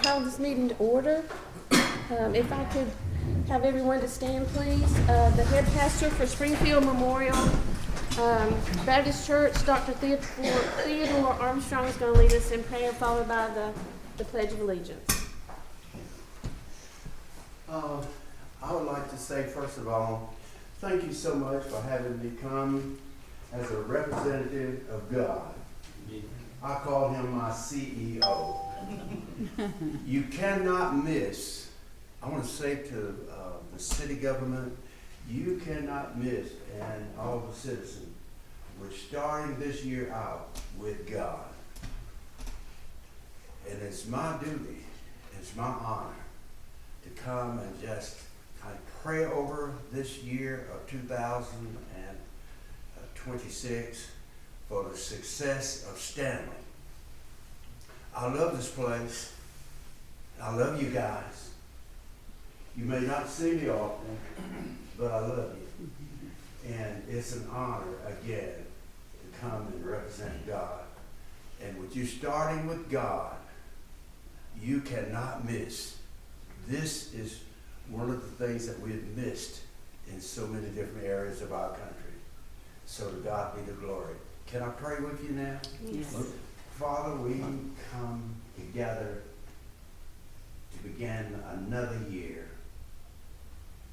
call this meeting to order. If I could have everyone to stand, please. The head pastor for Springfield Memorial Baptist Church, Dr. Theodore Armstrong, is going to lead us in prayer, followed by the Pledge of Allegiance. I would like to say, first of all, thank you so much for having me come as a representative of God. I call him my CEO. You cannot miss, I want to say to the city government, you cannot miss, and all the citizens, we're starting this year out with God. And it's my duty, it's my honor to come and just kind of pray over this year of 2026 for the success of Stanley. I love this place. I love you guys. You may not see me often, but I love you. And it's an honor, again, to come and represent God. And with you starting with God, you cannot miss. This is one of the things that we have missed in so many different areas of our country. So to God be the glory. Can I pray with you now? Yes. Father, we come together to begin another year.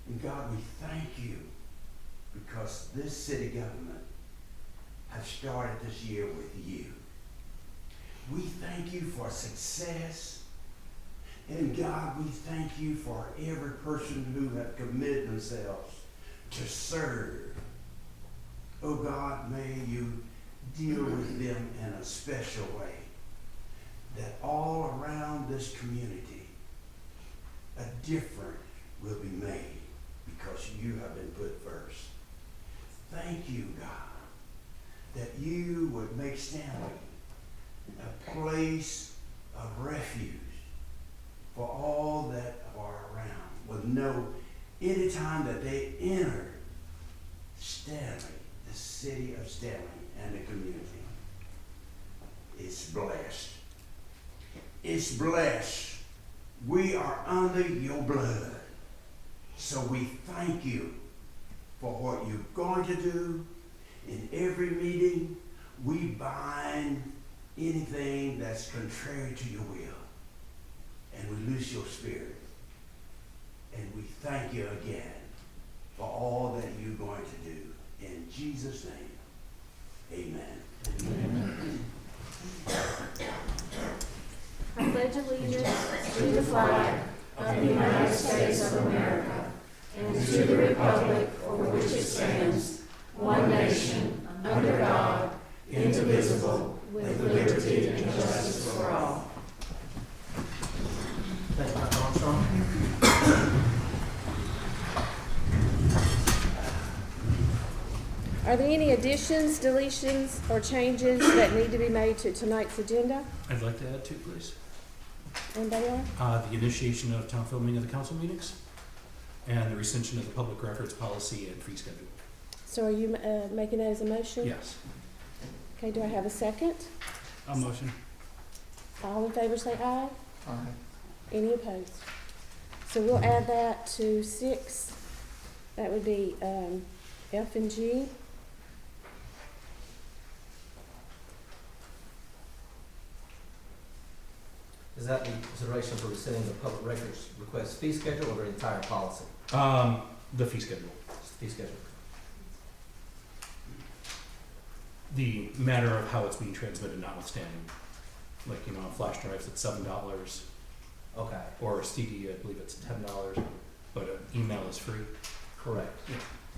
And God, we thank you because this city government has started this year with you. We thank you for success. And God, we thank you for every person who have committed themselves to serve. Oh God, may you deal with them in a special way, that all around this community, a difference will be made because you have been put first. Thank you, God, that you would make Stanley a place of refuge for all that are around, with no, any time that they enter Stanley, the city of Stanley and the community, it's blessed. It's blessed. We are under your blood. So we thank you for what you're going to do. In every meeting, we bind anything that's contrary to your will. And we loose your spirit. And we thank you again for all that you're going to do. In Jesus' name, amen. Amen. I pledge allegiance to the flag of the United States of America and to the republic for which it stands, one nation, under God, indivisible, with liberty and justice for all. Thank you, Dr. Armstrong. Are there any additions, deletions, or changes that need to be made to tonight's agenda? I'd like to add two, please. Anybody else? The initiation of town filming of the council meetings and the rescission of the public records policy and fee schedule. So are you making that as a motion? Yes. Okay, do I have a second? I'll motion. All in favor say aye. Aye. Any opposed? So we'll add that to 6. That would be F and G. Is that the consideration for rescinding the public records request fee schedule or the entire policy? The fee schedule. Fee schedule. The matter of how it's being transmitted notwithstanding. Like, on flash drives, it's $7, Okay, or a CD, I believe it's $10, but an email is free. correct.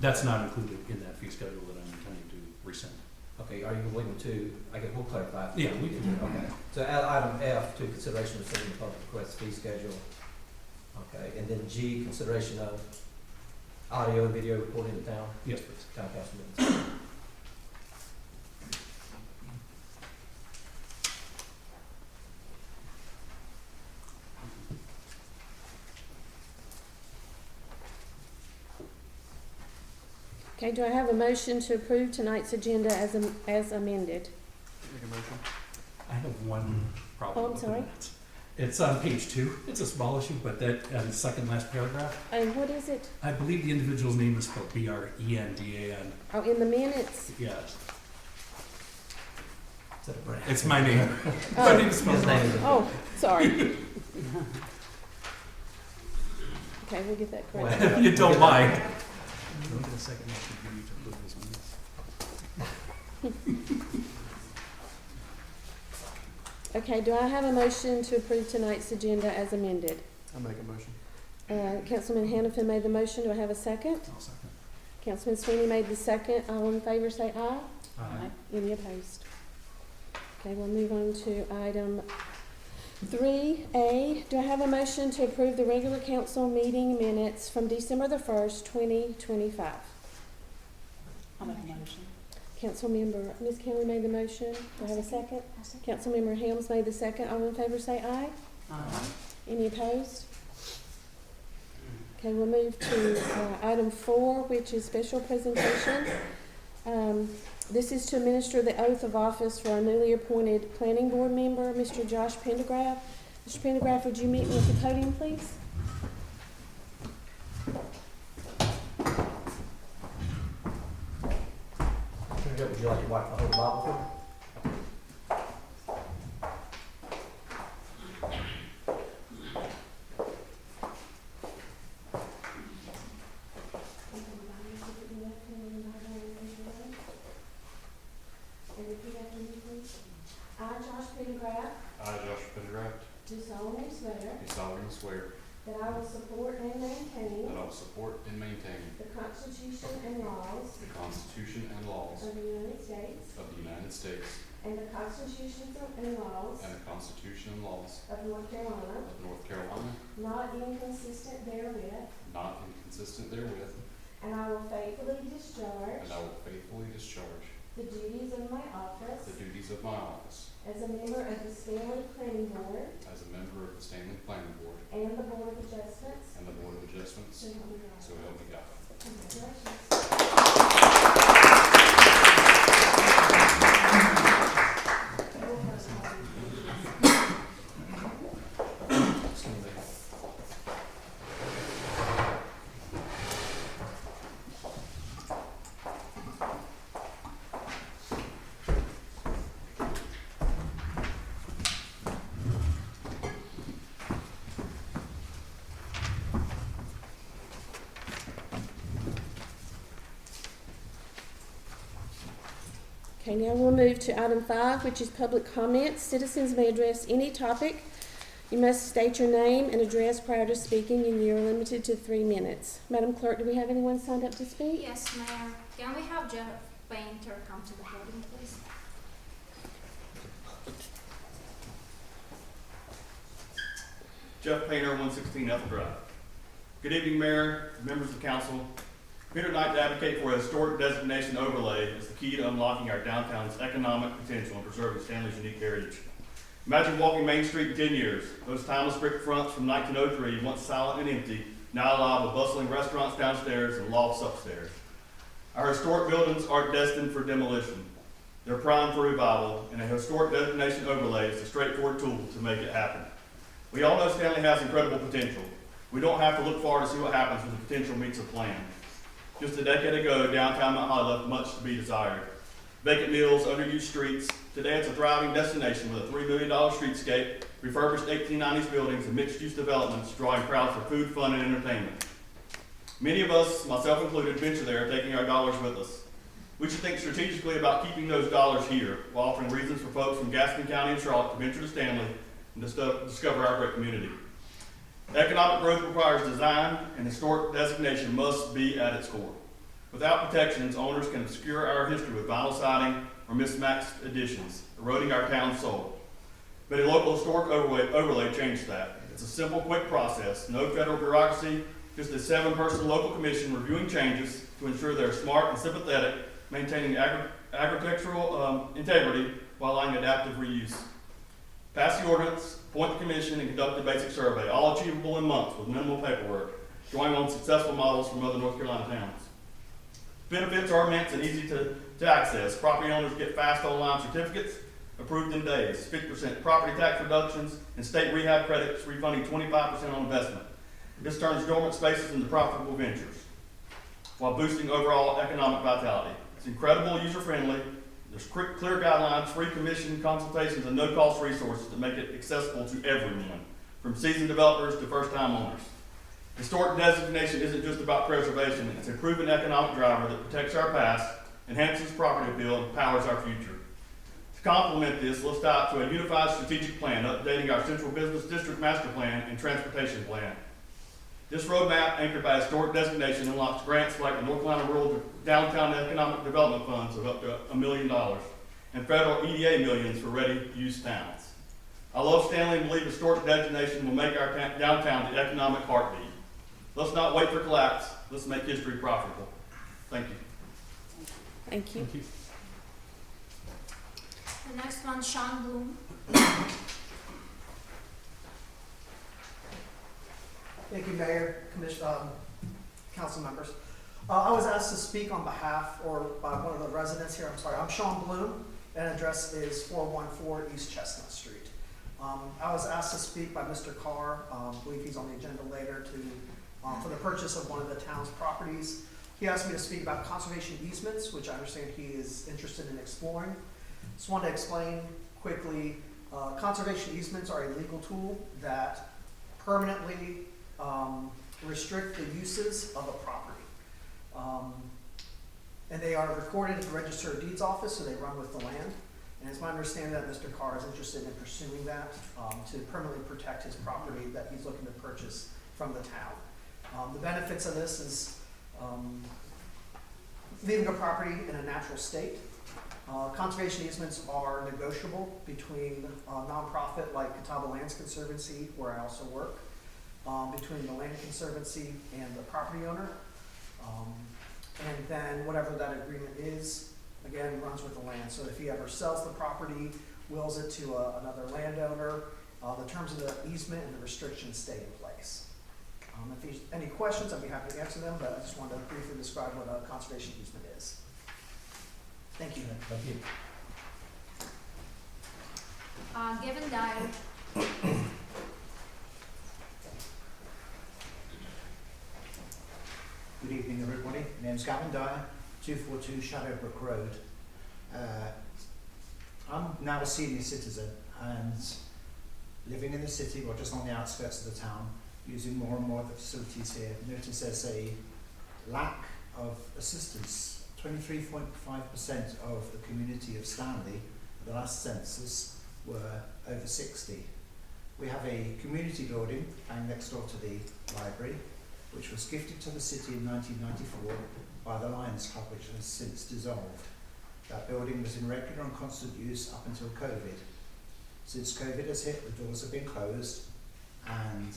That's not included in that fee schedule that I'm intending to rescind. Okay, are you willing to, we'll clarify. Yeah, we can. Okay, so add item F to consideration of rescinding the public request fee schedule. Okay, and then G, consideration of audio and video recording of town. Yes, please. Town council meetings. Okay, do I have a motion to approve tonight's agenda as amended? I have one problem. Oh, I'm with the sorry. minutes. It's on page 2. It's a small issue, but that second last paragraph, And what is it? I believe the individual's name is spelled Brendan. Oh, in the minutes? Yes. Is that a brand? It's my name. Oh. My name is His spelled name wrong. is. Oh, sorry. Okay, we'll get that Well, correct. You don't mind. Look at the second one, you need to approve this minutes. Okay, do I have a motion to approve tonight's agenda as amended? I'll make a motion. Councilman Hannafin made the motion. Do I have a second? I'll second. Councilman Sweeney made the second. All in favor say aye. Aye. Any opposed? Okay, we'll move on to item 3A. Do I have a motion to approve the regular council meeting minutes from December the 1st, 2025? I'll make a motion. Councilmember, Ms. Kelly made the motion. Do I have a second? Councilmember Helms made the second. All in favor say aye. Aye. Any opposed? Okay, we'll move to item 4, which is special presentation. This is to administer the oath of office for our newly appointed planning board member, Mr. Josh Pendergraft. Mr. Pendergraft, would you meet me at the podium, please? Would you like your wife to hold the Bible for me? And repeat after me, please. I, Josh Pendergraft, I, Josh Pendergraft, do solemnly swear do solemnly swear that I will support and maintain that I will support and maintain the Constitution and laws the Constitution and laws of the United States of the United States and the constitutions and laws and the Constitution and laws of North Carolina, of North Carolina, not inconsistent therewith, not inconsistent therewith, and I will faithfully discharge and I will faithfully discharge the duties of my the office duties of my office as a member of the Stanley Planning Board as a member of the Stanley Planning Board and the Board of Adjustments. and the Board of Adjustments, So help me God. so help me God. Congratulations. Okay, now we'll move to item 5, which is public comments. Citizens may address any topic. You must state your name and address prior to speaking, and you are limited to 3 minutes. Madam Clerk, do we have anyone signed up to speak? Yes, Mayor. Can we have Jeff Painter come to the podium, please? Jeff Painter, 116 Ethel Drive. Good evening, Mayor, members of council. I'm here tonight to advocate for a historic designation overlay as the key to unlocking our downtown's economic potential and preserving Stanley's unique heritage. Imagine walking Main Street in 10 years. Those timeless brick fronts from 1903, once silent and empty, now alive with bustling restaurants downstairs and lofts upstairs. Our historic buildings aren't destined for demolition. They're primed for revival, and a historic designation overlay is a straightforward tool to make it happen. We all know Stanley has incredible potential. We don't have to look far to see what happens when the potential meets a plan. Just a decade ago, downtown Mount Holly left much to be desired. Vacant mills, underused streets. Today it's a thriving destination with a $3 million streetscape, refurbished 1890s buildings, and mixed-use developments drawing crowds for food, fun, and entertainment. Many of us, myself included, venture there, taking our dollars with us. We should think strategically about keeping those dollars here, while offering reasons for folks from Gaston County and Charlotte to venture to Stanley and discover our great community. Economic growth requires design, and historic designation must be at its core. Without protections, owners can obscure our history with vinyl siding or mismatched additions, eroding our town's soul. But a local historic overlay changed that. It's a simple, quick process, no federal bureaucracy, just a 7-person local commission reviewing changes to ensure they're smart and sympathetic, maintaining agricultural integrity while allowing adaptive reuse. Pass the ordinance, appoint the commission, and conduct a basic survey, all achievable in months with minimal paperwork, drawing on successful models from other North Carolina towns. Benefits are immense and easy to access. Property owners get fast online certificates, approved in days, 50% property tax reductions, and state rehab credits refunding 25% on investment. This turns dormant spaces into profitable ventures while boosting overall economic vitality. It's incredible, user-friendly. There's clear guidelines, free commission consultations, and no-cost resources that make it accessible to everyone, from seasoned developers to first-time owners. Historic designation isn't just about preservation. It's a proven economic driver that protects our past, enhances property appeal, and powers our future. To complement this, let's dive to a unified strategic plan, updating our central business district master plan and transportation plan. This roadmap, anchored by historic designation, unlocks grants like the North Carolina Rural Downtown Economic Development Funds of up to $1 million and federal EDA millions for ready-use towns. I love Stanley and believe historic designation will make our downtown the economic heartbeat. Let's not wait for collapse. Let's make history profitable. Thank you. Thank you. Thank you. The next one, Sean Bloom. Thank you, Mayor, council members. I was asked to speak on behalf or by one of the residents here. I'm sorry, I'm Sean Bloom, and address is 414 East Chestnut Street. I was asked to speak by Mr. Carr, I believe he's on the agenda later, for the purchase of one of the town's properties. He asked me to speak about conservation easements, which I understand he is interested in exploring. Just wanted to explain quickly, conservation easements are a legal tool that permanently restrict the uses of a property. And they are recorded at the Register of Deeds office, so they run with the land. And it's my understanding that Mr. Carr is interested in pursuing that to permanently protect his property that he's looking to purchase from the town. The benefits of this is leaving a property in a natural state. Conservation easements are negotiable between a nonprofit like Catawba Lands Conservancy, where I also work, between the Land Conservancy and the property owner. And then whatever that agreement is, again, runs with the land. So if he ever sells the property, wills it to another landowner, the terms of the easement and the restrictions stay in place. If there's any questions, I'd be happy to answer them, but I just wanted to briefly describe what a conservation easement is. Thank you. Thank you. Gavin Dyer. Good evening, everybody. My name's Gavin Dyer, 242 Shadowbrook Road. I'm now a senior citizen and living in the city or just on the outskirts of the town, using more and more of the facilities here. Notice there's a lack of assistance. 23.5% of the community of Stanley, at the last census, were over 60. We have a community building bang next door to the library, which was gifted to the city in 1994 by the Lions Club, which has since dissolved. That building was in regular and constant use up until COVID. Since COVID has hit, the doors have been closed, and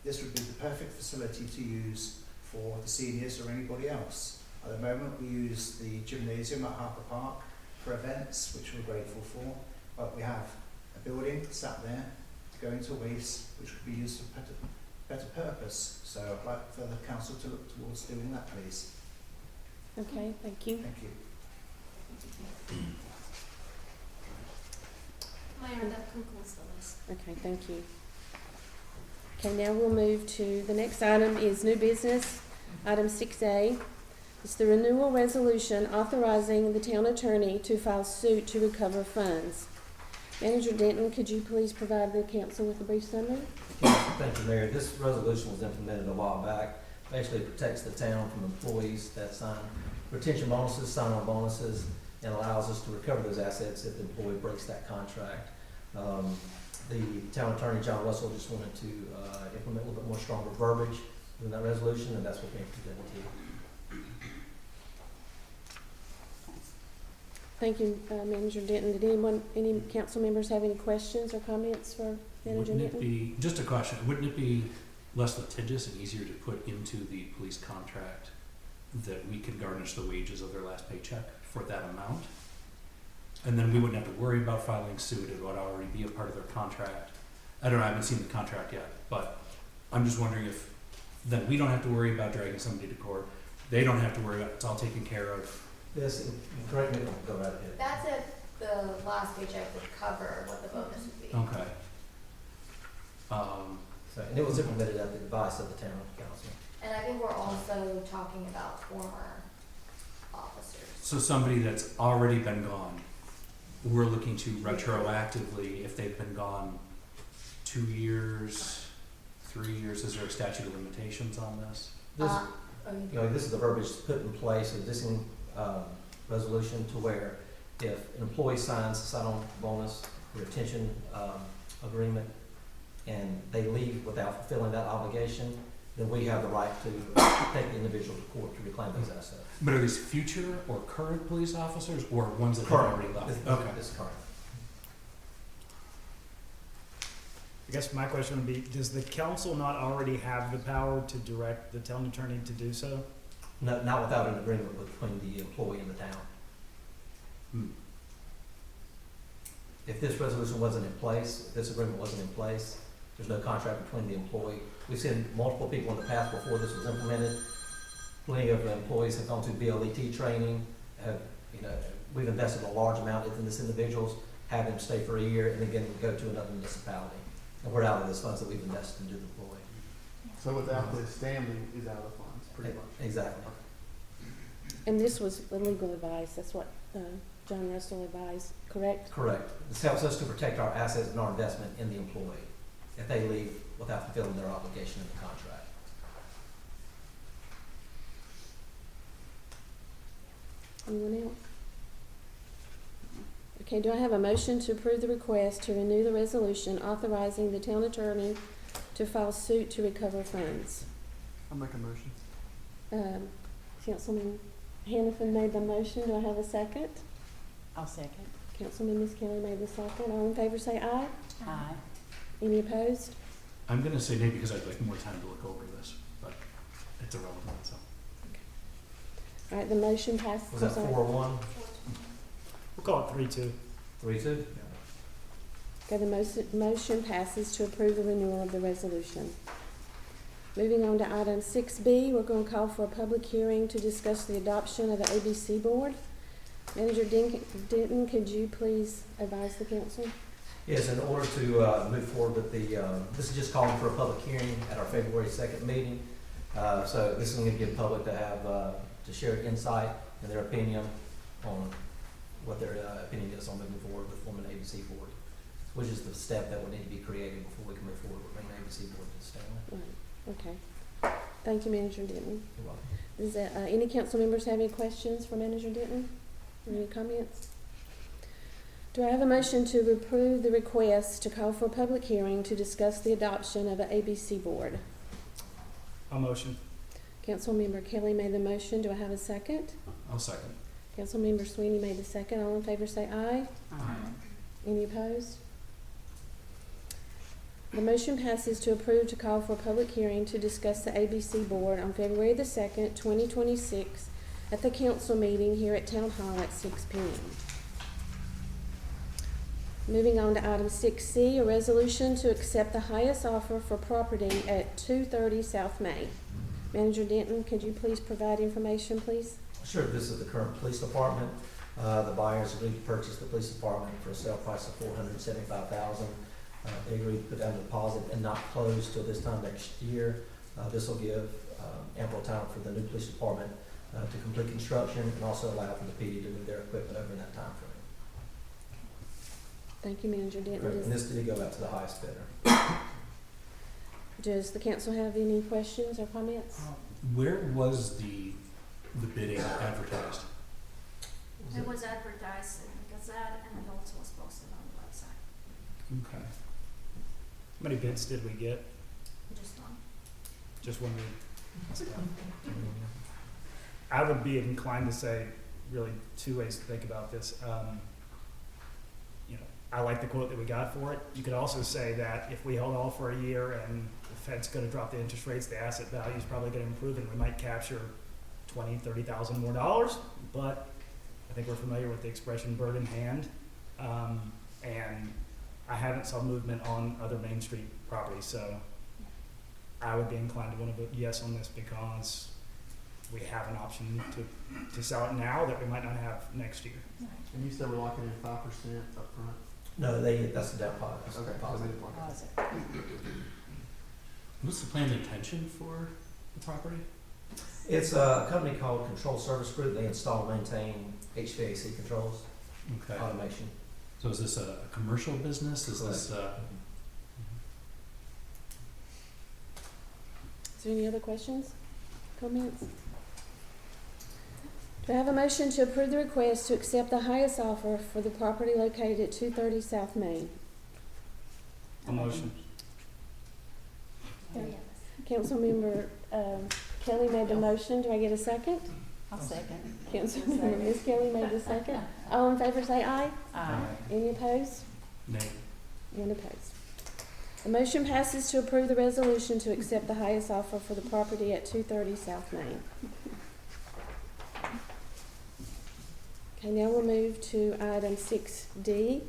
this would be the perfect facility to use for the seniors or anybody else. At the moment, we use the gymnasium at Harper Park for events, which we're grateful for, but we have a building sat there going to waste, which could be used for better purpose. So I'd like for the council to look towards doing that, please. Okay, thank you. Thank you. Mayor, that concludes the list. Okay, thank you. Okay, now we'll move to the next item is new business, item 6A. It's the renewal resolution authorizing the town attorney to file suit to recover funds. Manager Denton, could you please provide the council with a brief summary? Thank you, Mayor. This resolution was implemented a while back. Basically protects the town from employees that sign retention bonuses, sign-on bonuses, and allows us to recover those assets if the employee breaks that contract. The town attorney, John Russell, just wanted to implement a little bit more stronger verbiage in that resolution, and that's what we presented to you. Thank you, Manager Denton. Did any council members have any questions or comments for Manager Wouldn't it Denton? be, just a question, wouldn't it be less litigious and easier to put into the police contract that we could garnish the wages of their last paycheck for that amount? And then we wouldn't have to worry about filing suit, it would already be a part of their contract. I don't know, I haven't seen the contract yet, but I'm just wondering if then we don't have to worry about dragging somebody to court, they don't have to worry about it, it's all taken care of. Yes, correct me if I'm go right ahead. That's a the last paycheck would cover what the bonus would be. Okay. So, and it was implemented at the advice of the town council. And I think we're also talking about former officers. So somebody that's already been gone, we're looking to retroactively, if they've been gone 2 years, 3 years, is there a statute of limitations on this? This, this is the verbiage put in place, of this resolution, to where if an employee signs a sign-on bonus or retention agreement, and they leave without fulfilling that obligation, then we have the right to take the individual to court to reclaim those assets. But are these future or current police officers, or ones that have Current. already left? This- Okay. This is current. I guess my question would be, does the council not already have the power to direct the town attorney to do so? No, not without an agreement between the employee and the town. Hmm. If this resolution wasn't in place, if this agreement wasn't in place, there's no contract between the employee. We've seen multiple people in the past before this was implemented. Plenty of employees have gone through BLET training, we've invested a large amount in this individuals, have them stay for a year, and again, go to another municipality. And we're out of those funds that we've invested into the employee. So without this, Stanley is out of funds, pretty much. Exactly. And this was the legal advice, that's what John Russell advised, correct? Correct. This helps us to protect our assets and our investment in the employee if they leave without fulfilling their obligation in the contract. Anyone else? Okay, do I have a motion to approve the request to renew the resolution authorizing the town attorney to file suit to recover funds? I'll make a motion. Councilman Hannafin made the motion, do I have a second? I'll second. Councilman Miss Kelly made the second, all in favor say aye. Aye. Any opposed? I'm gonna say nay because I'd like more time to look over this, but it's irrelevant, so. All right, the motion passes. Was that 4-1, We'll call it 3-2. 3-2? Okay, the motion passes to approve the renewal of the resolution. Moving on to item 6B, we're going to call for a public hearing to discuss the adoption of the ABC Board. Manager Denton, could you please advise the council? Yes, in order to move forward with this is just calling for a public hearing at our February 2nd meeting. So this is going to give public to have, to share insight and their opinion on what their opinion is on moving forward with forming an ABC board, which is the step that would need to be created before we can move forward with bringing an ABC board to Stanley. Right, okay. Thank you, Manager Denton. You're welcome. Does any council members have any questions for Manager Denton? Any comments? Do I have a motion to approve the request to call for a public hearing to discuss the adoption of an ABC board? I'll motion. Councilmember Kelly made the motion. Do I have a second? I'll second. Councilmember Sweeney made the second. All in favor say aye. Aye. Any opposed? The motion passes to approve to call for a public hearing to discuss the ABC Board on February the 2nd, 2026 at the council meeting here at Town Hall at 6 p.m. Moving on to item 6C, a resolution to accept the highest offer for property at 230 South May. Manager Denton, could you please provide information, please? Sure, this is the current police department. The buyers agreed to purchase the police department for a sale price of $475,000. They agreed to put down a deposit and not close till this time next year. This will give ample time for the new police department to complete construction and also allow for the PD to move their equipment over in that time frame. Thank you, Manager Denton. And this did go out to the highest bidder. Does the council have any questions or comments? Where was the bidding advertised? It was advertised in the Gazette and it also was posted on the website. Okay. How many bids did we get? Just one. Just one bid. I would be inclined to say really two ways to think about this. I like the quote that we got for it. You could also say that if we hold off for a year and the Fed's going to drop the interest rates, the asset value is probably going to improve and we might capture $20,000, $30,000 more dollars. But I think we're familiar with the expression bird in hand. And I haven't saw movement on other Main Street properties, so I would be inclined to want to vote yes on this because we have an option to sell it now that we might not have next year. And you said we're locking in 5% up front? No, that's the deposit. That's the Okay. deposit. What's the planned intention for the property? It's a company called Control Service Group. They install and maintain HVAC controls, Okay. automation. So is this a commercial business? Is this, Is there any other questions, comments? Do I have a motion to approve the request to accept the highest offer for the property located at 230 South Main? A motion. Councilmember Kelly made the motion. Do I get a second? I'll second. Councilmember Miss Kelly made the second. All in favor say aye. Aye. Any opposed? nay? None opposed. The motion passes to approve the resolution to accept the highest offer for the property at 230 South Main. Okay, now we'll move to item 6D.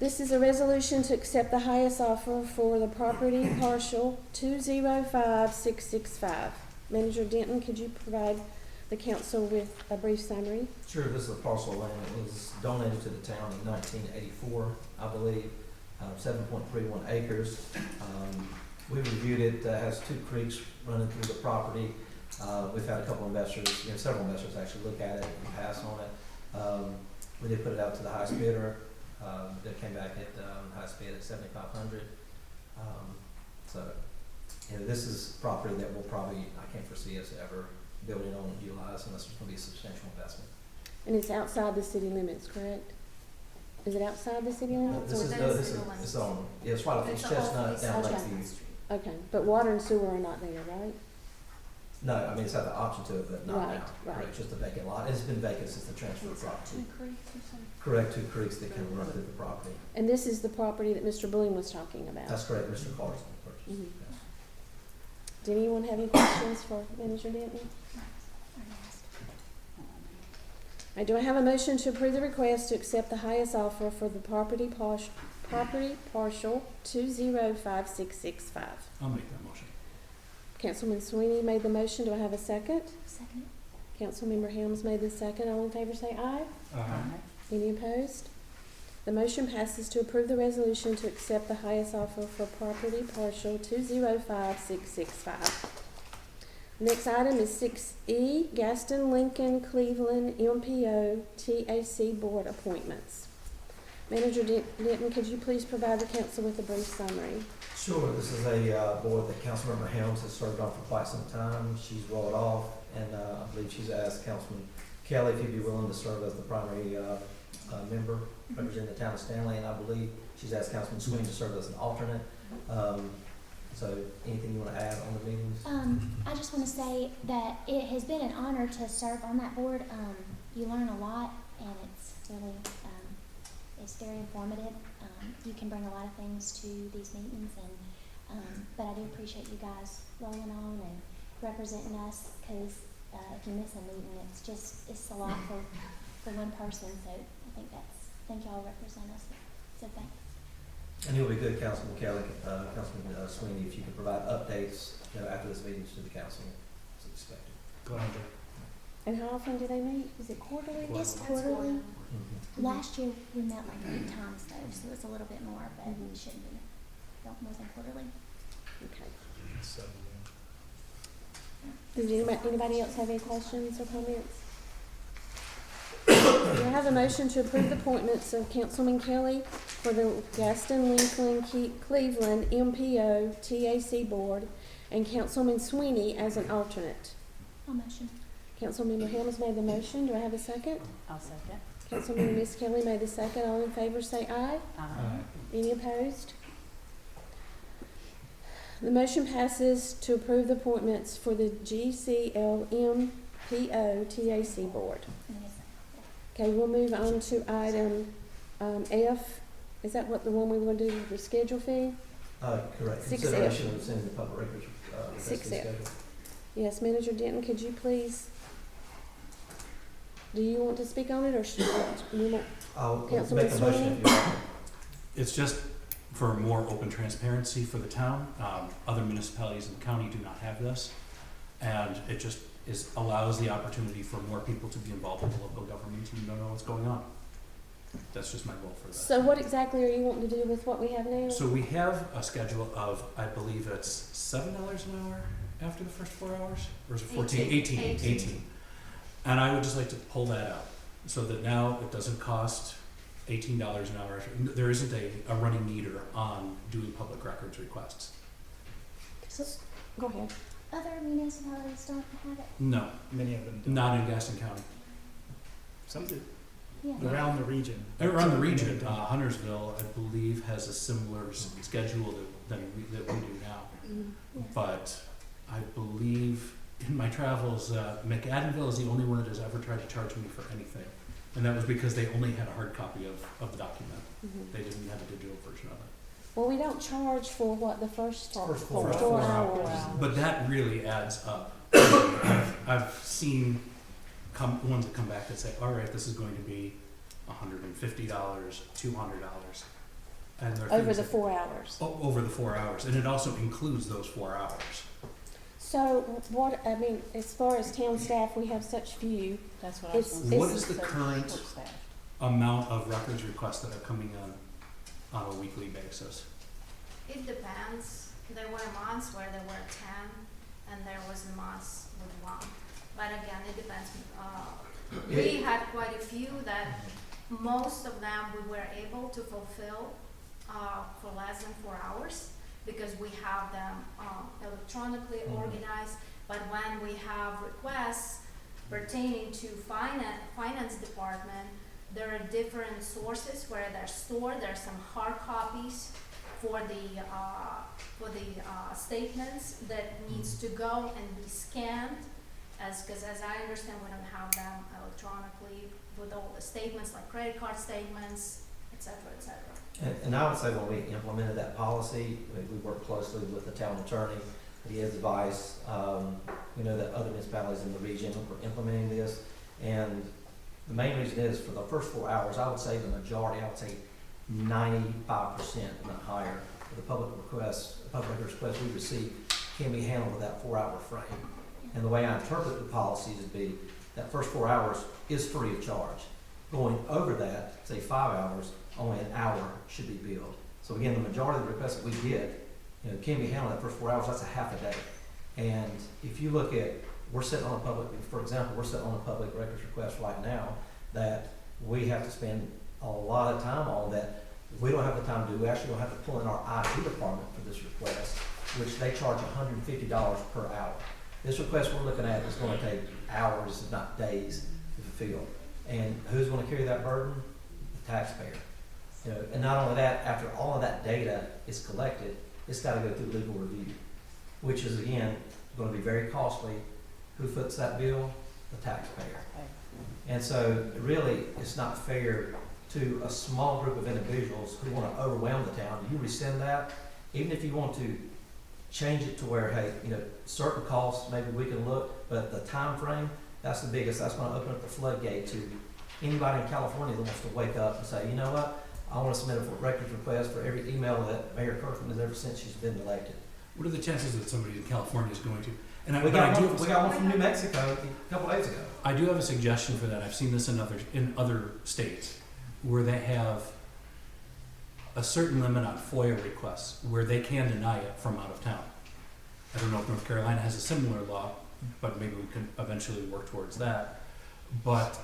This is a resolution to accept the highest offer for the property partial 205665. Manager Denton, could you provide the council with a brief summary? Sure, this is a parcel of land that was donated to the town in 1984, I believe, 7.31 acres. We reviewed it, has two creeks running through the property. We've had a couple investors, several investors actually look at it and pass on it. We did put it out to the highest bidder. They came back at highest bid at $7,500. So, this is property that we'll probably, I can't foresee us ever building on and utilize unless there's going to be a substantial investment. And it's outside the city limits, correct? Is it outside the city limits? This or- is, That no, is this the is, one. it's on, yeah, it's right off It's East off Chestnut East down Chestnut. Lakeview. Okay, but water and sewer are not there, right? No, I mean, it's had the option to it, but not Right, now. right. Correct, just a vacant lot. It's been vacant since the transfer of property. creeks or something? Correct, two creeks that can run through the property. And this is the property that Mr. Bloom was talking about? That's correct, Mr. Clarkson purchased. Mhm. Yes. Did anyone have any questions for Manager Denton? Do I have a motion to approve the request to accept the highest offer for the property partial 205665? I'll make that motion. Councilman Sweeney made the motion. Do I have a second? Second. Councilmember Helms made the second. All in favor say aye. Any opposed? The motion passes to approve the resolution to accept the highest offer for property partial 205665. Next item is 6E, Gaston Lincoln Cleveland MPO TAC Board appointments. Manager Denton, could you please provide the council with a brief summary? Sure, this is a board that Councilmember Helms has served on for quite some time. She's rolled off, and I believe she's asked Councilman Kelly if he'd be willing to serve as the primary member representing the town of Stanley, and I believe she's asked Councilman Sweeney to serve as an alternate. So anything you want to add on the meetings? I just want to say that it has been an honor to serve on that board. You learn a lot, and it's really, it's very informative. You can bring a lot of things to these meetings, and but I do appreciate you guys rolling on and representing us, because if you miss a meeting, it's a lot for one person. So I think y'all represent us. So thanks. And it would be good, Councilman Kelly, Councilman Sweeney, if you could provide updates, after this meeting to the council as expected. Go ahead. And how often do they meet? Is it quarterly? Quarterly. It's quarterly. Mm-hmm. Last year we met like 8 times though, so it's a little bit more, but Mhm. it shouldn't be more than quarterly. Okay. Does anybody else have any questions or comments? Do I have a motion to approve the appointments of Councilman Kelly for the Gaston Lincoln Cleveland MPO TAC Board and Councilman Sweeney as an alternate? I'll motion. Councilmember Helms made the motion. Do I have a second? I'll second. Councilmember Miss Kelly made the second. All in favor say aye. Aye. Any opposed? The motion passes to approve the appointments for the GCLMPO TAC Board. Okay, we'll move on to item F. Is that what the one we want to do, the schedule fee? Correct. 6F. Consideration of sending the public records, request 6F. schedule. Yes, Manager Denton, could you please, do you want to speak on it, or should you want? I'll Councilman make a motion Sweeney? if you want. It's just for more open transparency for the town. Other municipalities in the county do not have this. And it just is allows the opportunity for more people to be involved with the local government and don't know what's going on. That's just my goal for that. So what exactly are you wanting to do with what we have now? So we have a schedule of, I believe it's $7 an hour after the first 4 hours, or is it 14? 18. And I would just like to pull that out, so that now it doesn't cost $18 an hour. There isn't a running meter on doing public records requests. So, go ahead. Other municipalities don't have it. No, Many of them don't. not in Gaston County. Some do, Yeah. around the region. Around the Many region, don't. Huntersville, I believe, has a similar schedule that we do now. Mm-hmm. But I believe in my travels, McAdenville is the only one that has ever tried to charge me for anything. And that was because they only had a hard copy of the document. Mhm. They didn't have a digital version of it. Well, we don't charge for what, the first First four four hours. But that really adds up. I've seen ones that come back that say, all right, this is going to be $150, $200. And they're Over things the that- 4 hours. Over the 4 hours. And it also includes those 4 hours. So what, I mean, as far as town staff, we have such few. That's what I was It's- gonna say. What is the So current short-staffed. amount of records requests that are coming on a weekly basis? It depends. There were months where there were 10, and there was months with 1. But again, it depends. We had quite a few that most of them we were able to fulfill for less than 4 hours, because we have them electronically organized. But when we have requests pertaining to finance department, there are different sources where they're stored. There's some hard copies for the statements that needs to go and be scanned, because as I understand, we don't have them electronically with all the statements, like credit card statements, et cetera, et cetera. And I would say when we implemented that policy, we worked closely with the town attorney, he has advice. We know that other municipalities in the region were implementing this, and the main reason is for the first 4 hours, I would say the majority, I would say 95%, if not higher, of the public requests we receive can be handled with that 4 hour frame. And the way I interpret the policies would be that first 4 hours is free of charge. Going over that, say 5 hours, only an hour should be billed. So again, the majority of the requests that we get, can be handled that first 4 hours. That's a half a day. And if you look at, we're sitting on a public, for example, we're sitting on a public records request right now that we have to spend a lot of time on that we don't have the time to do. We actually don't have to pull in our IT department for this request, which they charge $150 per hour. This request we're looking at is going to take hours, if not days, to fulfill. And who's going to carry that burden? The taxpayer. And not only that, after all of that data is collected, it's got to go through legal review, which is again going to be very costly. Who foots that bill? The taxpayer. And so really, it's not fair to a small group of individuals who want to overwhelm the town. You rescind that, even if you want to change it to where, hey, certain costs, maybe we can look, but the time frame, that's the biggest. That's going to open up the floodgate to anybody in California that wants to wake up and say, you know what, I want to submit a records request for every email that Mayor Kirkland has ever since she's been elected. What are the chances that somebody in California is going to? And We got one from New Mexico a couple days ago. I do have a suggestion for that. I've seen this in other states where they have a certain limit on FOIA requests where they can deny it from out of town. I don't know if North Carolina has a similar law, but maybe we can eventually work towards that. But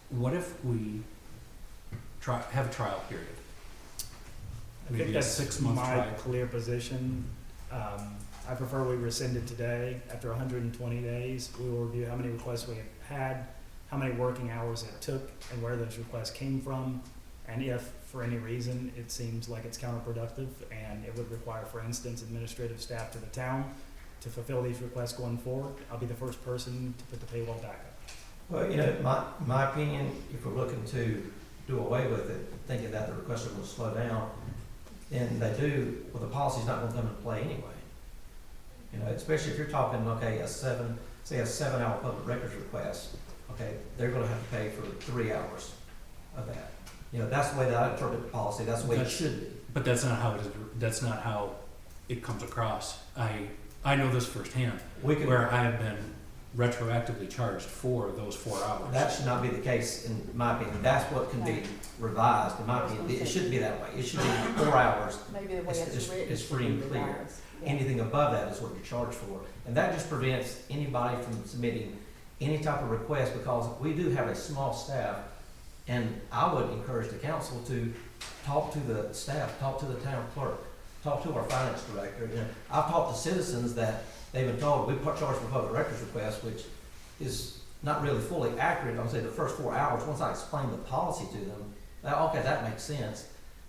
what if we have a trial period? I think Maybe a that's 6-month my trial. clear position. I prefer we rescind it today. After 120 days, we will review how many requests we have had, how many working hours it took, and where those requests came from. And if, for any reason, it seems like it's counterproductive and it would require, for instance, administrative staff to the town to fulfill these requests going forward, I'll be the first person to put the paywall back up. Well, my opinion, if we're looking to do away with it, thinking that the requests are going to slow down, then they do, well, the policy's not going to come into play anyway. Especially if you're talking, okay, a 7-hour public records request, okay, they're going to have to pay for 3 hours of that. That's the way that I interpret the policy. That's the way it should be. But that's not how it is. That's not how it comes across. I know this firsthand, We can, where I have been retroactively charged for those 4 hours. That should not be the case, in my opinion. That's what can be revised, in my opinion. It shouldn't be that way. It should be 4 hours. Maybe the way It's- it's written. it's free and should be clear. revised. Yeah. Anything above that is what you're charged for. And that just prevents anybody from submitting any type of request, because we do have a small staff. And I would encourage the council to talk to the staff, talk to the town clerk, talk to our finance director. You know, I've talked to citizens that they've been told, we charge for public records requests, which is not really fully accurate. I'll say the first 4 hours, once I explain the policy to them, okay, that makes sense.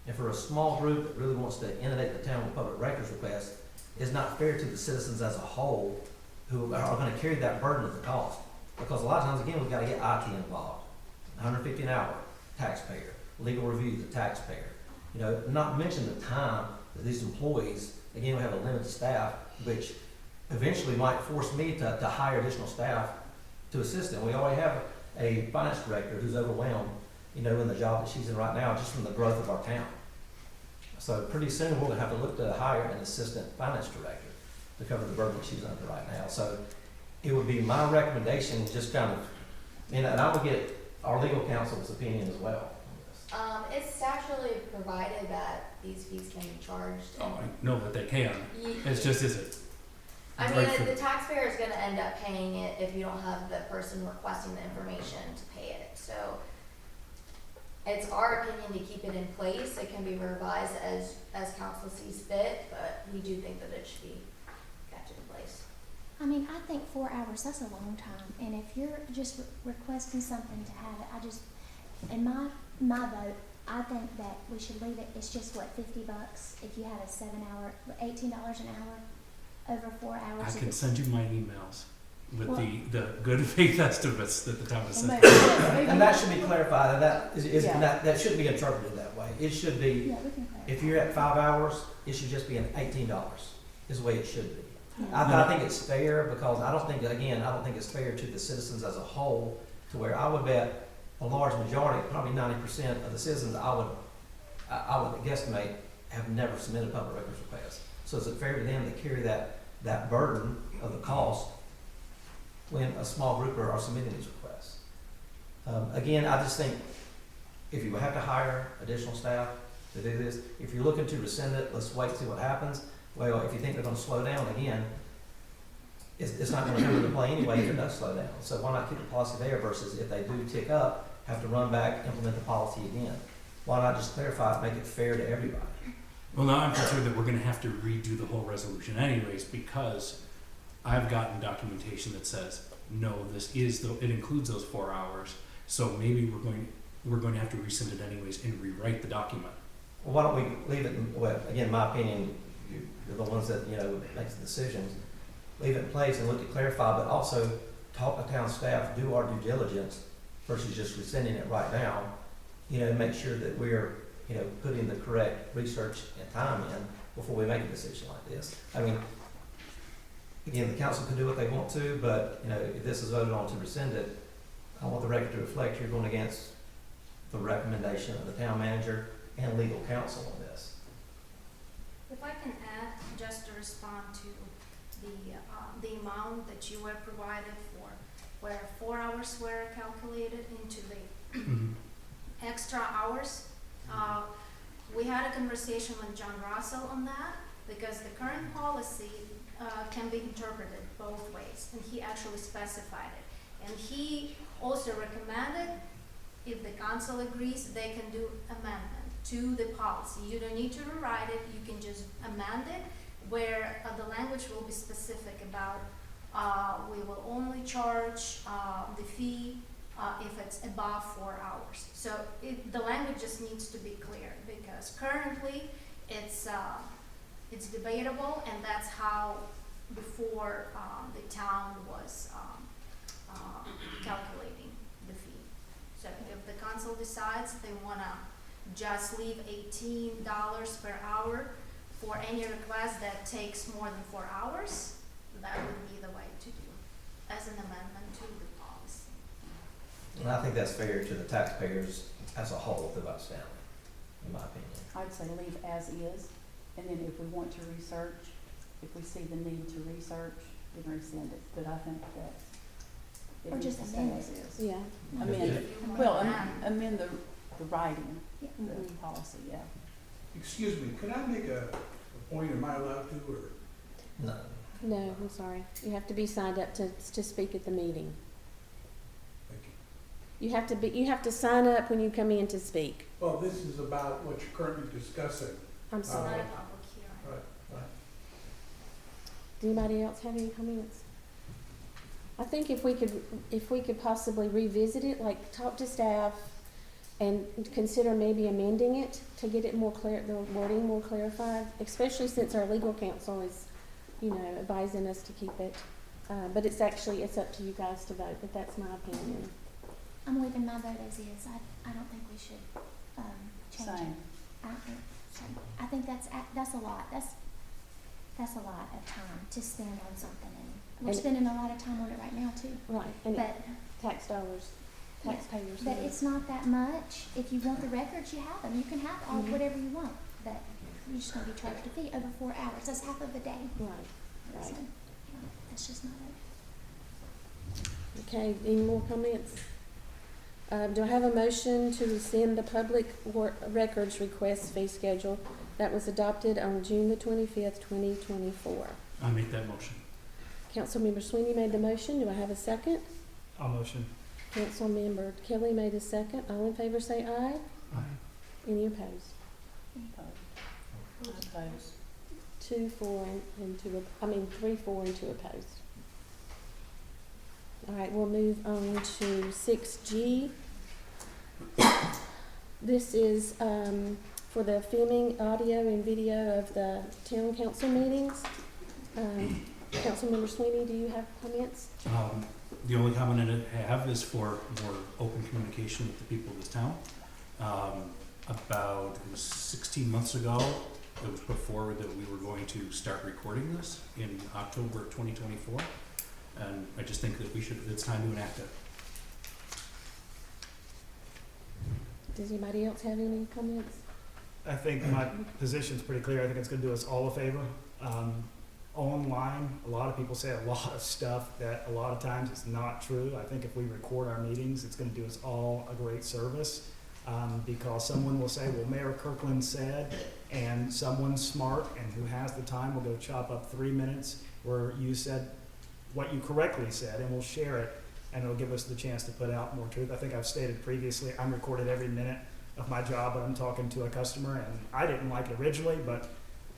And for a small group that really wants to inundate the town with public records requests, it's not fair to the citizens as a whole who are gonna carry that burden of the cost. Because a lot of times, again, we've gotta get IT involved. $150 an hour, taxpayer. Legal review, the taxpayer. You know, not to mention the time that these employees, again, we have a limited staff, which eventually might force me to hire additional staff to assist them. We already have a finance director who's overwhelmed, you know, in the job that she's in right now, just from the growth of our town. So pretty soon, we're gonna have to look to hire an assistant finance director to cover the burden that she's under right now. So it would be my recommendation, just kind of, and I would get our legal counsel's opinion as well on this. It's statutorily provided that these fees can be charged. Oh, I know that they can. It's just, is it? I right mean, for- the taxpayer is gonna end up paying it if you don't have the person requesting the information to pay it. So it's our opinion to keep it in place. It can be revised as council sees fit, but we do think that it should be kept in place. I mean, I think 4 hours, that's a long time, and if you're just requesting something to have it, I just, in my vote, I think that we should leave it, it's just what, $50 if you had a 7-hour, $18 an hour over 4 hours. I if can it's- send you my emails with Well- the good faith estimates that the town has Well, sent. maybe- And that should be clarified, and that Yeah. that shouldn't be interpreted that way. It should be, Yeah, we can clarify. if you're at 5 hours, it should just be an $18, is the way it should be. Yeah. I think it's fair, because I don't think it's fair to the citizens as a whole, to where I would bet a large majority, probably 90% of the citizens, I would guesstimate, have never submitted a public records request. So is it fair to them to carry that burden of the cost when a small group are submitting these requests? Again, I just think if you have to hire additional staff to do this, if you're looking to rescind it, let's wait, see what happens. Well, if you think they're gonna slow down again, it's not gonna come into play anyway if it does slow down. So why not keep the policy there versus if they do tick up, have to run back, implement the policy again? Why not just clarify it, make it fair to everybody? Well, now I'm concerned that we're gonna have to redo the whole resolution anyways, because I've gotten documentation that says, no, it includes those 4 hours, so maybe we're going to have to rescind it anyways and rewrite the document. Well, why don't we leave it, well, again, my opinion, you're the ones that, makes the decisions. Leave it in place and look to clarify, but also talk to town staff, do our due diligence versus just rescinding it right now. Make sure that we're, putting the correct research and time in before we make a decision like this. I mean, again, the council can do what they want to, but, if this is voted on to rescind it, I want the record to reflect you're going against the recommendation of the town manager and legal counsel on this. If I can add, just to respond to the amount that you were provided for, where 4 hours were calculated into the extra hours. We had a conversation with John Russell on that, because the current policy can be interpreted both ways, and he actually specified it. And he also recommended, if the council agrees, they can do amendment to the policy. You don't need to rewrite it, you can just amend it, where the language will be specific about we will only charge the fee if it's above 4 hours. So the language just needs to be clear, because currently it's debatable, and that's how before the town was calculating the fee. So if the council decides they want to just leave $18 per hour for any request that takes more than 4 hours, that would be the way to do as an amendment to the policy. And I think that's fair to the taxpayers as a whole throughout Stanley, in my opinion. I'd say leave as is, and then if we want to research, if we see the need to research, then rescind it. But I think that's Or just amend it. Yeah. Amend, amend the writing, Yeah. the policy, yeah. Excuse me, could I make a point, am I allowed to, or? No. No, I'm sorry. You have to be signed up to speak at the meeting. Thank you. You have to sign up when you come in to speak. Well, this is about what you're currently discussing. I'm It's not sorry. a public hearing. Right. Does anybody else have any comments? I think if we could possibly revisit it, like talk to staff and consider maybe amending it to get it more clear, the wording more clarified, especially since our legal counsel is, advising us to keep it. But it's up to you guys to vote, but that's my opinion. I'm leaving my vote as is. I don't think we should, change it. Same. I don't think so. I think that's a lot. That's a lot of time to spend on something, and we're And- spending a lot of time on it right now too. Right, and But, tax dollars, taxpayers. but it's not that much. If you want the records, you have them. You can have all Mhm. whatever you want, but you're just gonna be charged a fee over 4 hours. That's half of a day. Right, So, right. that's just not it. Okay, any more comments? Do I have a motion to rescind the public records request fee schedule that was adopted on June the 25th, 2024? I make that motion. Councilmember Sweeney made the motion. Do I have a second? I'll motion. Councilmember Kelly made a second. All in favor say aye. Aye. Any opposed? Opposed. 3, 4, and 2 opposed. All right, we'll move on to 6G. This is for the filming audio and video of the town council meetings. Councilmember Sweeney, do you have comments? The only comment I have is for more open communication with the people of this town. About 16 months ago, it was put forward that we were going to start recording this in October 2024. And I just think that it's time to enact it. Does anybody else have any comments? I think my position's pretty clear. I think it's gonna do us all a favor. Online, a lot of people say a lot of stuff that a lot of times it's not true. I think if we record our meetings, it's gonna do us all a great service. Because someone will say, well, Mayor Kirkland said, and someone smart and who has the time will go chop up 3 minutes where you said what you correctly said, and we'll share it, and it'll give us the chance to put out more truth. I think I've stated previously, I'm recorded every minute of my job when I'm talking to a customer, and I didn't like it originally, but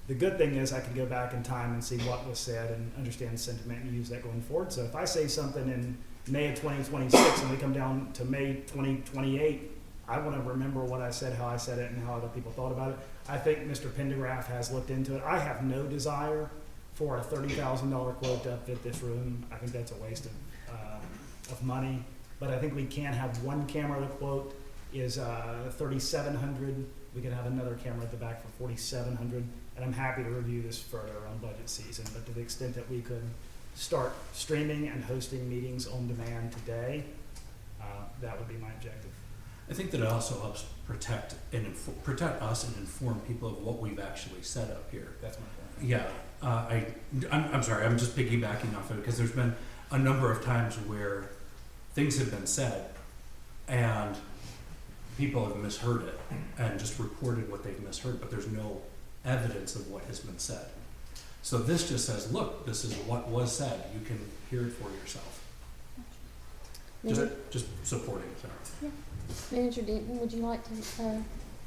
the good thing is I can go back in time and see what was said and understand the sentiment and use that going forward. So if I say something in May of 2026 and we come down to May 2028, I want to remember what I said, how I said it, and how other people thought about it. I think Mr. Pendergraph has looked into it. I have no desire for a $30,000 quote to upfit this room. I think that's a waste of money. But I think we can have one camera. The quote is $3,700. We could have another camera at the back for $4,700. And I'm happy to review this further on budget season. But to the extent that we could start streaming and hosting meetings on demand today, that would be my objective. I think that it also helps protect us and inform people of what we've actually set up here. That's my point. Yeah, I'm sorry, I'm just piggybacking off of it because there's been a number of times where things have been said and people have misheard it and just reported what they've misheard, but there's no evidence of what has been said. So this just says, look, this is what was said. You can hear it for yourself. Just supporting it. Sorry. Manager Denton, would you like to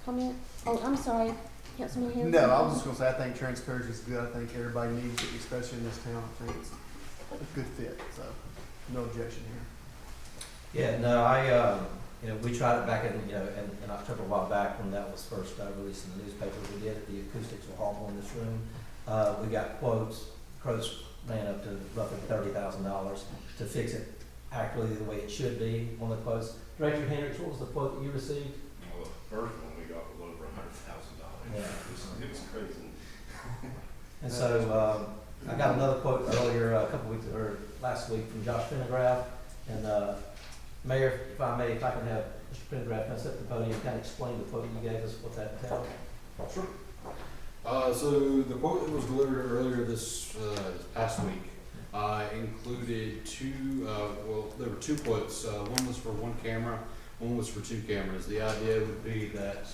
comment? Oh, I'm sorry, Councilman Harrison. No, I was just gonna say, I think transparency is good. I think everybody needs it, especially in this town. I think it's a good fit, so no objection here. Yeah, no, we tried it back in October, a while back when that was first released in the newspaper. We did it. The acoustics were horrible in this room. We got quotes ran up to roughly $30,000 to fix it accurately the way it should be on the quotes. Director Hendricks, what was the quote that you received? Well, the first one we got was over $100,000. Yeah. It was crazy. And so I got another quote earlier, last week from Josh Pendergraph. And Mayor, if I can have Mr. Pendergraph come step to the podium and kind of explain the quote you gave us, what that entailed. Sure. So the quote that was delivered earlier this past week included there were two quotes. One was for one camera, one was for two cameras. The idea would be that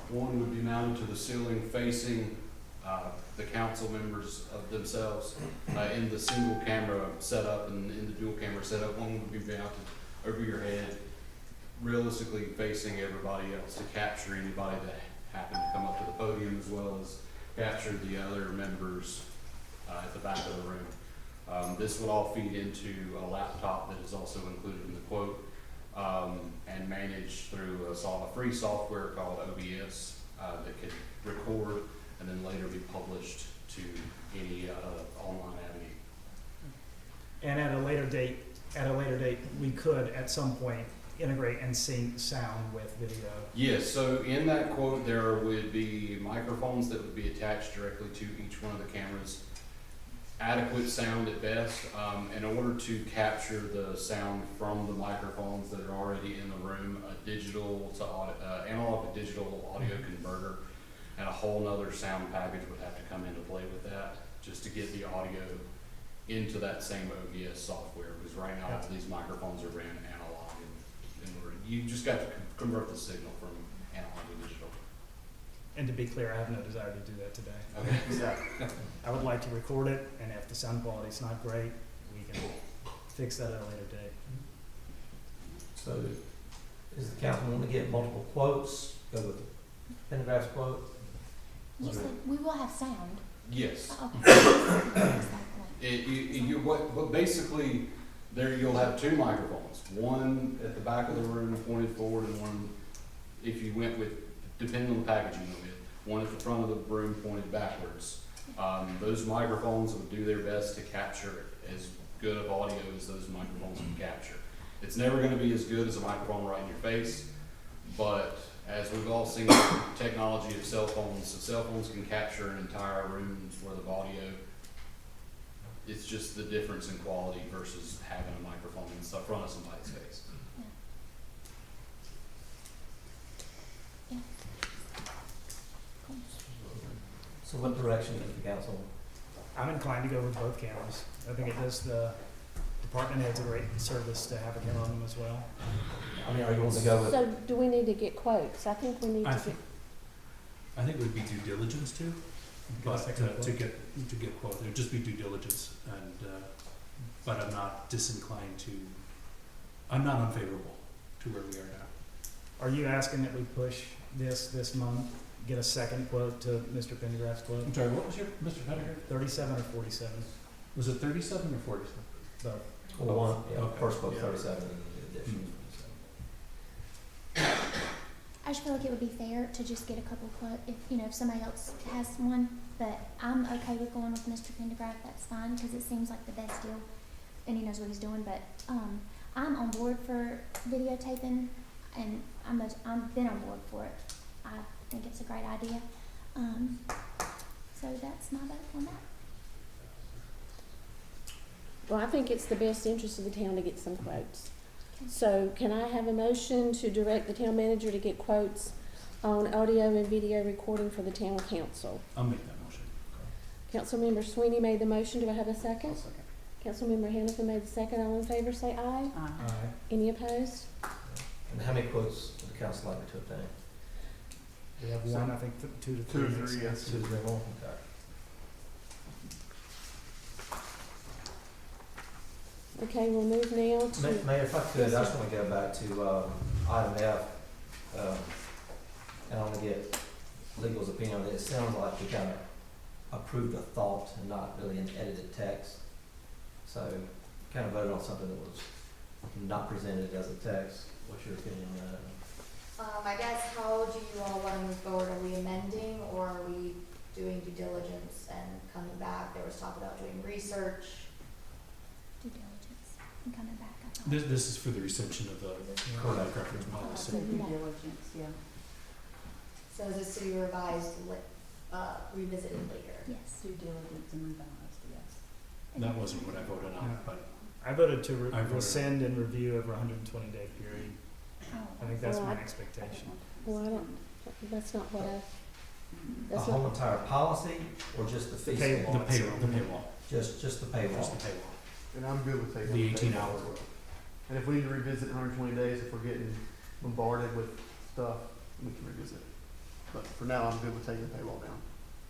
one would be mounted to the ceiling facing the council members of themselves in the single camera setup, and in the dual camera setup, one would be mounted over your head, realistically facing everybody else to capture anybody that happened to come up to the podium, as well as capture the other members at the back of the room. This would all feed into a laptop that is also included in the quote, and managed through a free software called OBS that could record and then later be published to any online avenue. And at a later date, we could at some point integrate and sync sound with video. Yes, so in that quote, there would be microphones that would be attached directly to each one of the cameras. Adequate sound at best. In order to capture the sound from the microphones that are already in the room, a digital to analog to digital audio converter and a whole nother sound package would have to come into play with that, just to get the audio into that same OBS software, because right now all these microphones are ran analog, and you just got to convert the signal from analog to digital. And to be clear, I have no desire to do that today. Okay. I would like to record it, and if the sound quality is not great, we can fix that at a later date. So, is the council want to get multiple quotes, go with Pendergraft's quote? You said we will have sound. Yes. Oh, okay. What basically, there you'll have two microphones, one at the back of the room pointed forward, and one, if you went with, depending on the package you went with, one at the front of the room pointed backwards. Those microphones would do their best to capture as good of audio as those microphones can capture. It's never going to be as good as a microphone right in your face, but as we've all seen the technology of cell phones can capture an entire room's worth of audio. It's just the difference in quality versus having a microphone in the front of somebody's face. Yeah. Cool. So what direction does the council? I'm inclined to go with both cameras. I think it does the department heads a great service to have a camera on them as well. I mean, are you going to go with? So do we need to get quotes? I think we need to get. I think it would be due diligence too, but to get quote, it would just be due diligence, and but I'm not disinclined to. I'm not unfavorable to where we are now. Are you asking that we push this month, get a second quote to Mr. Pendergraft's quote? I'm sorry, what was your Mr. Pendergraft? 37 or 47? Was it 37 or 47? Both. Well, one, yeah, Okay. first quote 37 and the additional. I just feel like it would be fair to just get a couple quotes if somebody else has one. But I'm okay with going with Mr. Pendergraft. That's fine because it seems like the best deal, and he knows what he's doing. But I'm on board for videotaping, and I've been on board for it. I think it's a great idea. So that's my vote on that. Well, I think it's the best interest of the town to get some quotes. So can I have a motion to direct the town manager to get quotes on audio and video recording for the town council? I'll make that motion. Councilmember Sweeney made the motion. Do I have a second? Councilmember Hannafin made the second. All in favor say aye. Aye. Any opposed? And how many quotes would the council like me to obtain? We have one, I think, 2 to 3. 2 to 3, yes. 2 to 3 more? Okay. Okay, we'll move now to. Mayor, if I could, I just want to go back to item F, and I want to get legal's opinion on it. It sounds like we kind of approved a thought and not really an edited text. So kind of voted on something that was not presented as a text. What's your opinion on that? I guess, how do you all want to move forward? Are we amending, or are we doing due diligence and coming back? There was talk about doing research. Due diligence and coming back. I thought. This is for the reception of the correct reference policy. Due diligence, yeah. So is this to be revised, revisited later? Yes. Due diligence and revised, yes. That wasn't what I voted on, but I voted to I voted- rescind and review over a 120-day period. Oh, I think that's Well, my I- expectation. Well, I don't, that's not what I, A that's whole not, entire policy or just the fee Paywall. schedule? the paywall. Just the paywall. Just the paywall. And I'm good with taking The the 18 payroll hours. as well. And if we need to revisit 120 days, if we're getting bombarded with stuff, we can revisit it. But for now, I'm good with taking the payroll down,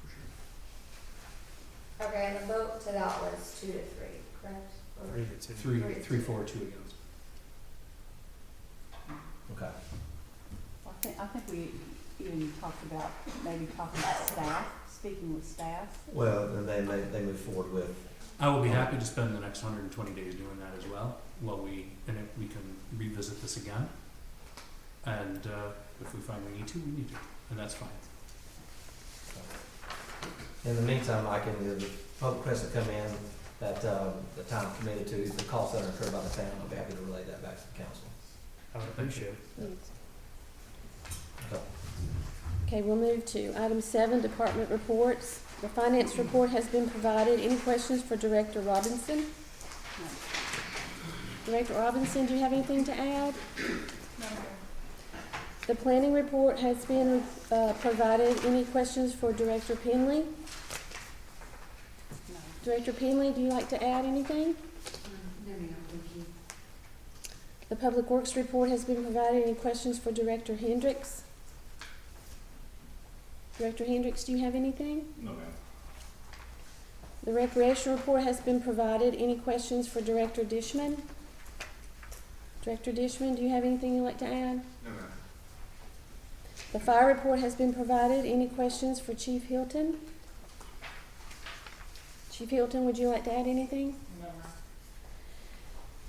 for sure. Okay, and the vote to that was 2 to 3, correct? Or- 3 to 2. 3, 4, 2 against. Okay. I think we even talked about, maybe talking to staff, speaking with staff. Well, then they move forward with, I will be happy to spend the next 120 days doing that as well, and if we can revisit this again. And if we find we need to, and that's fine. in the meantime, I can, the public requests that come in that, the time committed to, the costs that are incurred by the town, I'll be happy to relay that back to the council. I would appreciate it. Okay. Okay, we'll move to item 7, department reports. The finance report has been provided. Any questions for Director Robinson? Director Robinson, do you have anything to add? No. The planning report has been provided. Any questions for Director Penley? No. Director Penley, do you like to add anything? No, ma'am, thank you. The public works report has been provided. Any questions for Director Hendricks? Director Hendricks, do you have anything? No, ma'am. The recreation report has been provided. Any questions for Director Dishman? Director Dishman, do you have anything you'd like to add? No, ma'am. The fire report has been provided. Any questions for Chief Hilton? Chief Hilton, would you like to add anything? No, ma'am.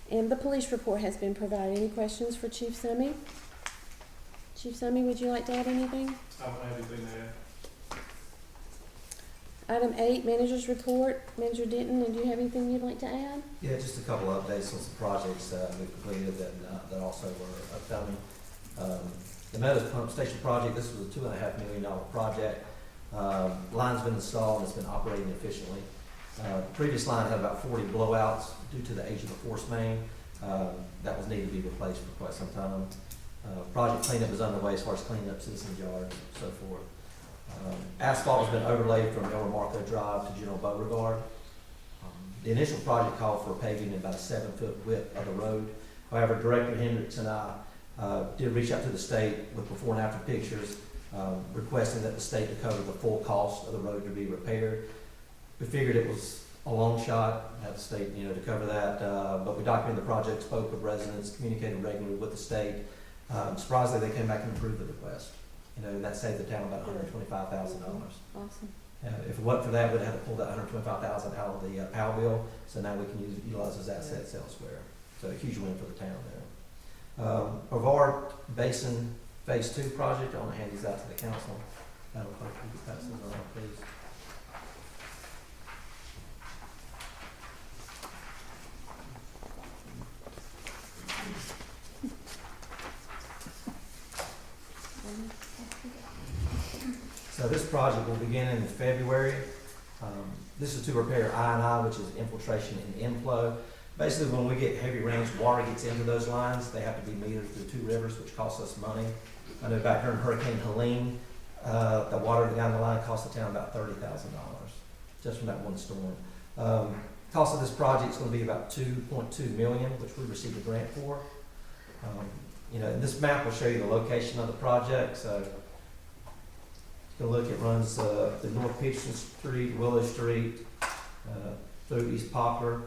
And the police report has been provided. Any questions for Chief Summey? Chief Summey, would you like to add anything? I don't have anything to add. Item 8, manager's report. Manager Denton, and do you have anything you'd like to add? Yeah, just a couple of updates on some projects we've completed that also were upcoming. The Meadows Pump Station project, this was a $2.5 million project. Line's been installed and it's been operating efficiently. The previous line had about 40 blowouts due to the age of the force main. That was needed to be replaced for quite some time. Project cleanup is underway as far as cleaning up citizens' yards and so forth. Asphalt has been overlaid from El Marco Drive to General Beauregard. The initial project called for paving in about a 7-foot width of the road. However, Director Hendricks and I did reach out to the state with before and after pictures, requesting that the state to cover the full cost of the road to be repaired. We figured it was a long shot, have the state, to cover that, but we documented the project, spoke with residents, communicated regularly with the state. Surprisingly, they came back and approved the request. And that saved the town about $125,000. Awesome. If it wasn't for that, we'd have to pull that $125,000 out of the POW bill, so now we can utilize those assets elsewhere. So a huge win for the town there. Brevard Basin Phase 2 project, I want to hand these out to the council. Madam Clerk, can you pass those around, please? So this project will begin in February. This is to repair I&I, which is infiltration and inflow. Basically, when we get heavy rains, water gets into those lines. They have to be metered through 2 rivers, which costs us money. I know back during Hurricane Helene, the water down the line cost the town about $30,000 just from that one storm. Cost of this project is going to be about $2.2 million, which we received a grant for. And this map will show you the location of the project. So you can look, it runs the North Peterson Street, Willow Street, through East Poplar,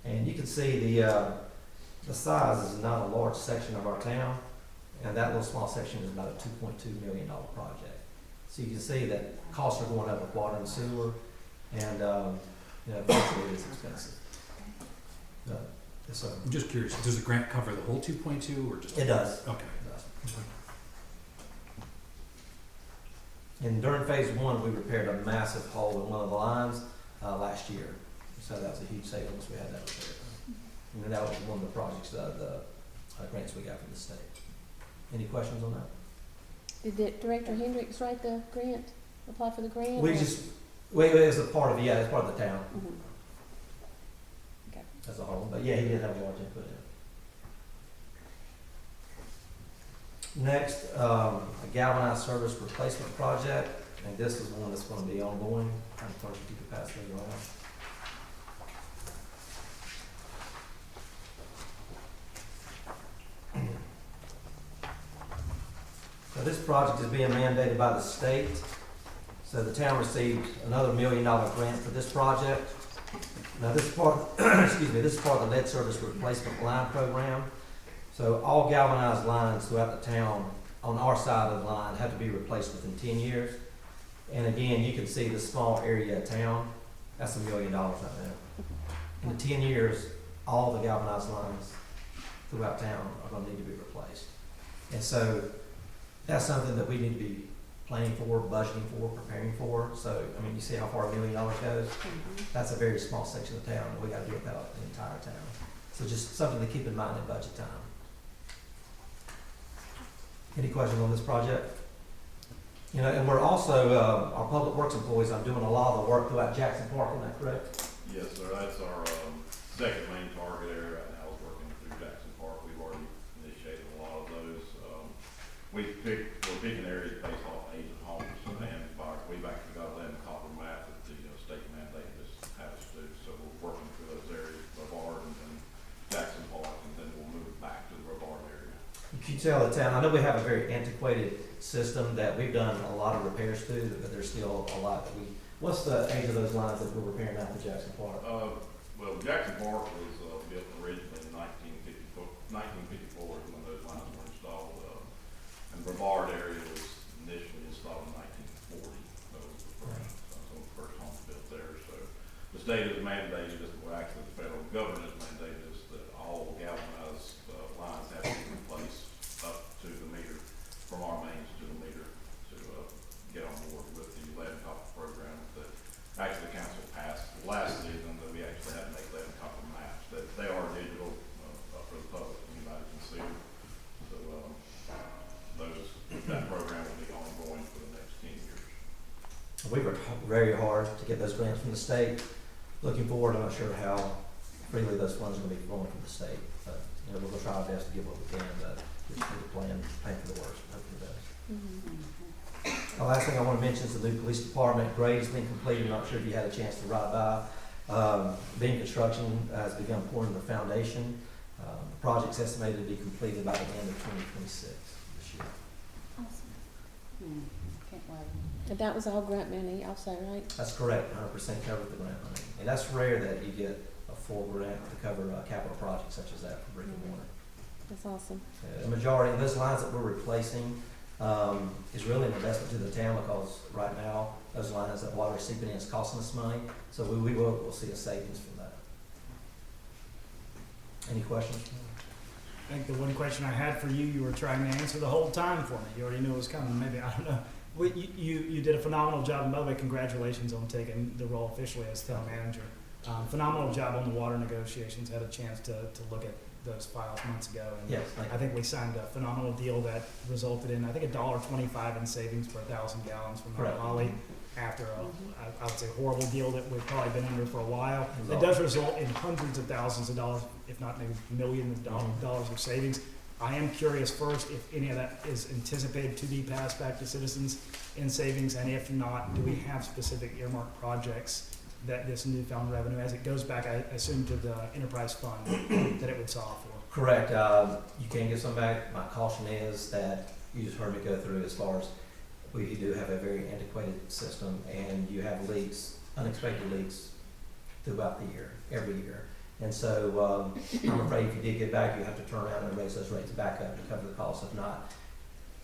and you can see the size is not a large section of our town, and that little small section is about a $2.2 million project. So you can see that costs are going up with water and sewer, and eventually it is expensive. Yes, sir. I'm just curious, does the grant cover the whole 2.2 or just? It does. Okay. It does. And during phase 1, we repaired a massive hole in one of the lines last year. So that was a huge savings. We had that repaired. And that was one of the projects, the grants we got from the state. Any questions on that? Did Director Hendricks write the grant, apply for the grant? We it was a part of, it's part of the town Okay. as a whole. But yeah, he did have a large input in it. Next, a galvanized service replacement project, and this is one that's going to be ongoing. I'm sorry if you could pass those around. this project is being mandated by the state. So the town received another $1 million grant for this project. Now this is part, excuse me, this is part of the lead service replacement line program. So all galvanized lines throughout the town on our side of the line have to be replaced within 10 years. And again, you can see the small area of town, that's $1 million right there. In 10 years, all the galvanized lines throughout town are gonna need to be replaced. And so that's something that we need to be planning for, budgeting for, preparing for. So, I mean, you see how far $1 million goes? That's a very small section of town, and we gotta do it about the entire town. So just something to keep in mind at budget time. Any questions on this project? You know, and we're also, our public works employees, I'm doing a lot of the work throughout Jackson Park, isn't that correct? Yes, sir, that's our, second main target area right now is working through Jackson Park. We've already initiated a lot of those. We're picking areas based off age of homes, and we've actually got 11 copper map that the state mandated us to have us do. So we're working through those areas, Brevard and then Jackson Park, and then we'll move back to the Brevard area. You can tell the town, I know we have a very antiquated system that we've done a lot of repairs to, but there's still a lot that what's the age of those lines that we're repairing out to Jackson Park? Well, Jackson Park was built originally in 1954 is when those lines were installed. And Brevard area was initially installed in 1940. That was the first, some of the first homes built there. So the state has mandated us, well, actually the federal government has mandated us that all galvanized lines have to be replaced up to the meter, from our mains to the meter, to get on board with the lead and copper program that actually the council passed last season, that we actually had to make lead and copper maps. That they are digital for the public, anybody can see them. So that program will be ongoing for the next 10 years. We worked very hard to get those grants from the state. Looking forward, I'm not sure how freely those funds are going to be flowing from the state. But, you know, we're going to try our best to give what we can, but we just need to plan for the worst, hope for the best. The last thing I want to mention is the new police department. Grade has been completed. I'm not sure if you had a chance to ride by. Beam construction has begun pouring the foundation. The project's estimated to be completed by the end of 2026 this year. Awesome. Can't wait. And that was all grant money also, right? That's correct, 100% covered the grant money. And that's rare that you get a full grant to cover a capital project such as that for brick and mortar. That's awesome. The majority of those lines that we're replacing is really an investment to the town, because right now, those lines that water is seeping in is costing us money. So we'll see a savings from that. Any questions? I think the one question I had for you, you were trying to answer the whole time for me. You already knew it was coming. Maybe, I don't know. You did a phenomenal job. And by the way, congratulations on taking the role officially as town manager. Phenomenal job on the water negotiations. Had a chance to look at those files months ago. And Yes, thank you. I think we signed a phenomenal deal that resulted in, I think, $1.25 in savings per 1,000 gallons from Mount Correct. Holly, after I would say horrible deal that we've probably been under for a while. It Result. does result in hundreds of thousands of dollars, if not maybe millions of dollars of savings. I am curious first if any of that is anticipated to be passed back to citizens in savings, and if not, do we have specific earmarked projects that this newfound revenue, as it goes back, I assume, to the enterprise fund, that it would solve for? Correct. You can get some back. My caution is that you just heard me go through as far as we do have a very antiquated system, and you have leaks, unexpected leaks throughout the year, every year. And so I'm afraid if you did get back, you have to turn around and raise those rates back up to cover the cost. If not,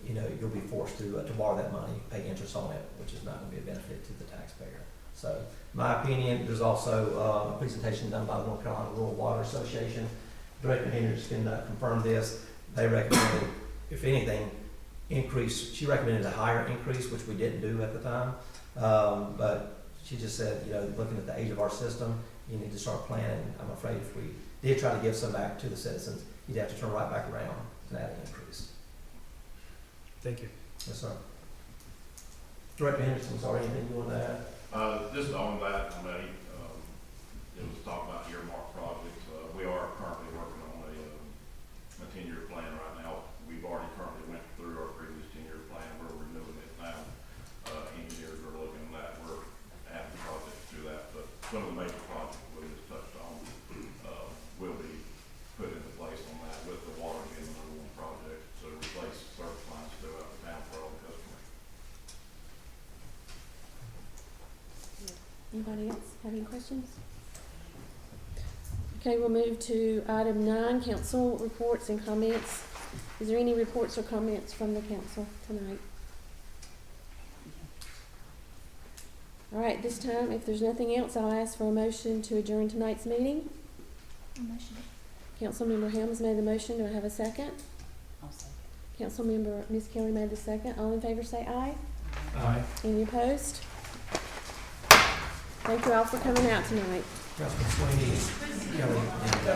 you know, you'll be forced to borrow that money, pay interest on it, which is not going to be a benefit to the taxpayer. So, my opinion, there's also a presentation done by the North Carolina Rural Water Association. Director Hendricks can confirm this. They recommended, if anything, she recommended a higher increase, which we didn't do at the time. But she just said, you know, looking at the age of our system, you need to start planning. I'm afraid if we did try to give some back to the citizens, you'd have to turn right back around and add an increase. Thank you. Yes, sir. Director Henderson, sorry, anything you want to add? Just on that, I mean, it was talk about earmark projects. We are currently working on a 10-year plan right now. We've already currently went through our previous 10-year plan. We're renewing it now. Engineers are looking at that. We're adding projects to that, but some of the major projects we just touched on will be put into place on that, with the water being the number one project. So replace service lines throughout the town for Anybody else have any questions? Okay, we'll move to item 9, council reports and comments. Is there any reports or comments from the council tonight? All right, this time, if there's nothing else, I'll ask for a motion to adjourn tonight's meeting. Motion. Councilmember Helms made the motion. Do I have a second? I'll second. Councilmember Ms. Kelly made the second. All in favor say aye. Aye. Any opposed? Thank you all for coming out tonight. Councilman Sweeney, Kelly, and